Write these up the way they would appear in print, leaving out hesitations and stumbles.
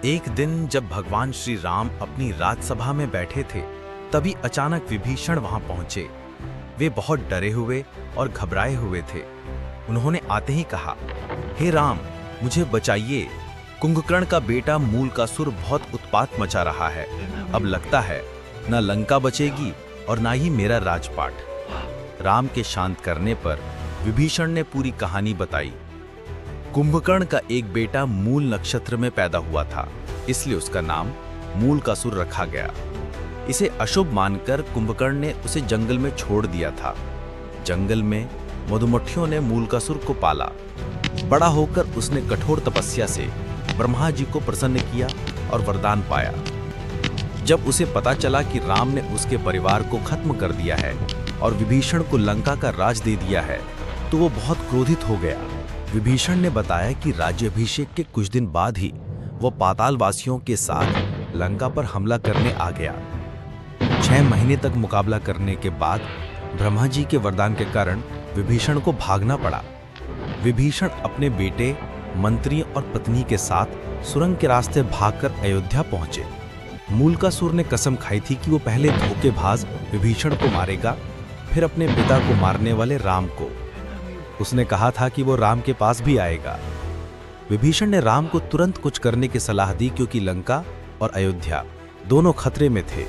एक दिन जब भगवान श्री राम अपनी राजसभा में बैठे थे, तभी अचानक विभीषण वहां पहुंचे। वे बहुत डरे हुए और घबराए हुए थे। उन्होंने आते ही कहा, हे राम, मुझे बचाइए। कुंभकर्ण का बेटा मूलकासुर बहुत उत्पात मचा रहा है। अब लगता है न लंका बचेगी और न ही मेरा राजपाट। राम के शांत करने पर विभीषण ने पूरी कहानी बताई। कुंभकर्ण का एक बेटा मूल नक्षत्र में पैदा हुआ था, इसलिए उसका नाम मूलकासुर रखा गया। इसे अशुभ मानकर कुंभकर्ण ने उसे जंगल में छोड़ दिया था। जंगल में मधुमक्खियों ने मूलकासुर को पाला। बड़ा होकर उसने कठोर तपस्या से ब्रह्मा जी को प्रसन्न किया और वरदान पाया। जब उसे पता चला कि राम ने उसके परिवार को खत्म कर दिया है और विभीषण को लंका का राज दे दिया है, तो वो बहुत क्रोधित हो गया। विभीषण ने बताया कि राज्याभिषेक के कुछ दिन बाद ही वो पातालवासियों के साथ लंका पर हमला करने आ गया। 6 महीने तक मुकाबला करने के बाद ब्रह्मा जी के वरदान के कारण विभीषण को भागना पड़ा। विभीषण अपने बेटे, मंत्रियों और पत्नी के साथ सुरंग के रास्ते भागकर अयोध्या पहुंचे। मूलकासुर ने कसम खाई थी कि वो पहले धोखेबाज विभीषण को मारेगा, फिर अपने पिता को मारने वाले राम को। उसने कहा था कि वो राम के पास भी आएगा। विभीषण ने राम को तुरंत कुछ करने की सलाह दी, क्योंकि लंका और अयोध्या दोनों खतरे में थे।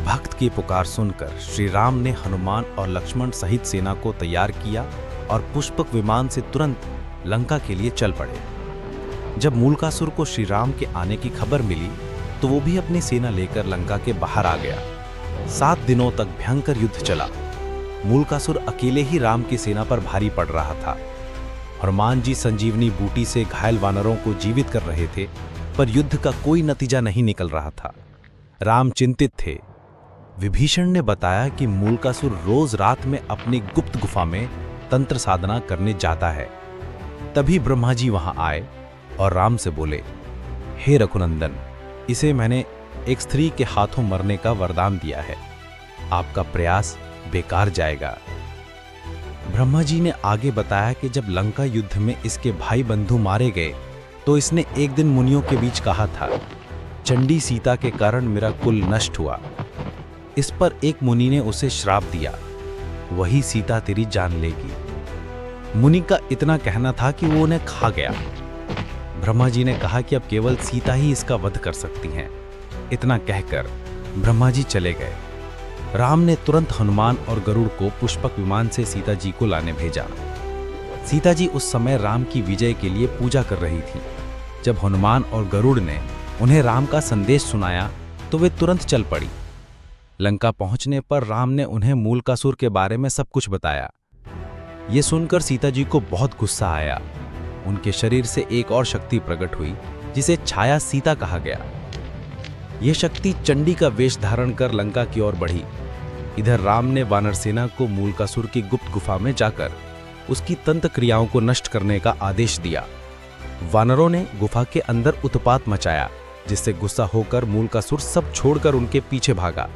भक्त की पुकार सुनकर श्री राम ने हनुमान और लक्ष्मण सहित सेना को तैयार किया और पुष्पक विमान से तुरंत लंका के लिए चल पड़े। जब मूलकासुर को श्री राम के आने की खबर मिली, तो वो भी अपनी सेना लेकर लंका के बाहर आ गया। 7 दिनों तक भयंकर युद्ध चला। मूलकासुर अकेले ही राम की सेना पर भारी पड़ रहा था। हनुमान जी संजीवनी बूटी से घायल वानरों को जीवित कर रहे थे, पर युद्ध का कोई नतीजा नहीं निकल रहा था। राम चिंतित थे। विभीषण ने बताया कि मूलकासुर रोज रात में अपनी गुप्त गुफा में तंत्र साधना करने जाता है। तभी ब्रह्मा जी वहां आए और राम से बोले, हे रघुनंदन, इसे मैंने एक स्त्री के हाथों मरने का वरदान दिया है। आपका प्रयास बेकार जाएगा। ब्रह्मा जी ने आगे बताया कि जब लंका युद्ध में इसके भाई बंधु मारे गए, तो इसने एक दिन मुनियों के बीच कहा था, चंडी सीता के कारण मेरा कुल नष्ट हुआ। इस पर एक मुनि ने उसे श्राप दिया, वही सीता तेरी जान लेगी। मुनि का इतना कहना था कि वो उन्हें खा गया। ब्रह्मा जी ने कहा कि अब केवल सीता ही इसका वध कर सकती हैं। इतना कहकर ब्रह्मा जी चले गए। राम ने तुरंत हनुमान और गरुड़ को पुष्पक विमान से सीता जी को लाने भेजा। सीता जी उस समय राम की विजय के लिए पूजा कर रही थी। जब हनुमान और गरुड़ ने उन्हें राम का संदेश सुनाया, तो वे तुरंत चल पड़ी। लंका पहुंचने पर राम ने उन्हें मूलकासुर के बारे में सब कुछ बताया। ये सुनकर सीता जी को बहुत गुस्सा आया। उनके शरीर से एक और शक्ति प्रकट हुई, जिसे छाया सीता कहा गया। यह शक्ति चंडी का वेश धारण कर लंका की ओर बढ़ी। इधर राम ने वानर सेना को मूलकासुर की गुप्त गुफा में जाकर उसकी तंत्र क्रियाओं को नष्ट करने का आदेश दिया। वानरों ने गुफा के अंदर उत्पात मचाया, जिससे गुस्सा होकर मूलकासुर सब छोड़कर उनके पीछे भागा।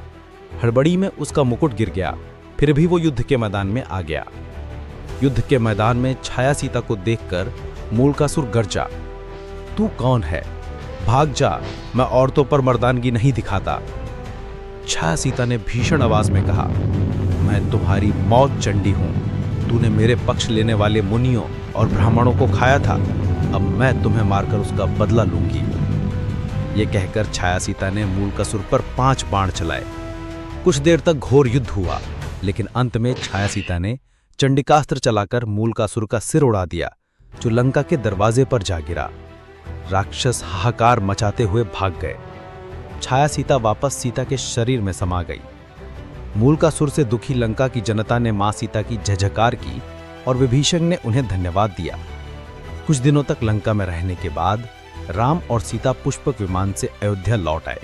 हड़बड़ी में उसका मुकुट गिर गया, फिर भी वो युद्ध के मैदान में आ गया। युद्ध के मैदान में छाया सीता को देखकर मूलकासुर गरजा, तू कौन है? भाग जा, मैं औरतों पर मर्दानगी नहीं दिखाता। छाया सीता ने भीषण आवाज में कहा, मैं तुम्हारी मौत चंडी हूं। तूने मेरे पक्ष लेने वाले मुनियों और ब्राह्मणों को खाया था, अब मैं तुम्हें मारकर उसका बदला लूंगी। ये कहकर छाया सीता ने मूलकासुर पर 5 बाण चलाए। कुछ देर तक घोर युद्ध हुआ, लेकिन अंत में छाया सीता ने चंडिकास्त्र चलाकर मूलकासुर का सिर उड़ा दिया, जो लंका के दरवाजे पर जा गिरा। राक्षस हाहाकार मचाते हुए भाग गए। छाया सीता वापस सीता के शरीर में समा गई। मूलकासुर से दुखी लंका की जनता ने मां सीता की जयजयकार की और विभीषण ने उन्हें धन्यवाद दिया। कुछ दिनों तक लंका में रहने के बाद राम और सीता पुष्पक विमान से अयोध्या लौट आए।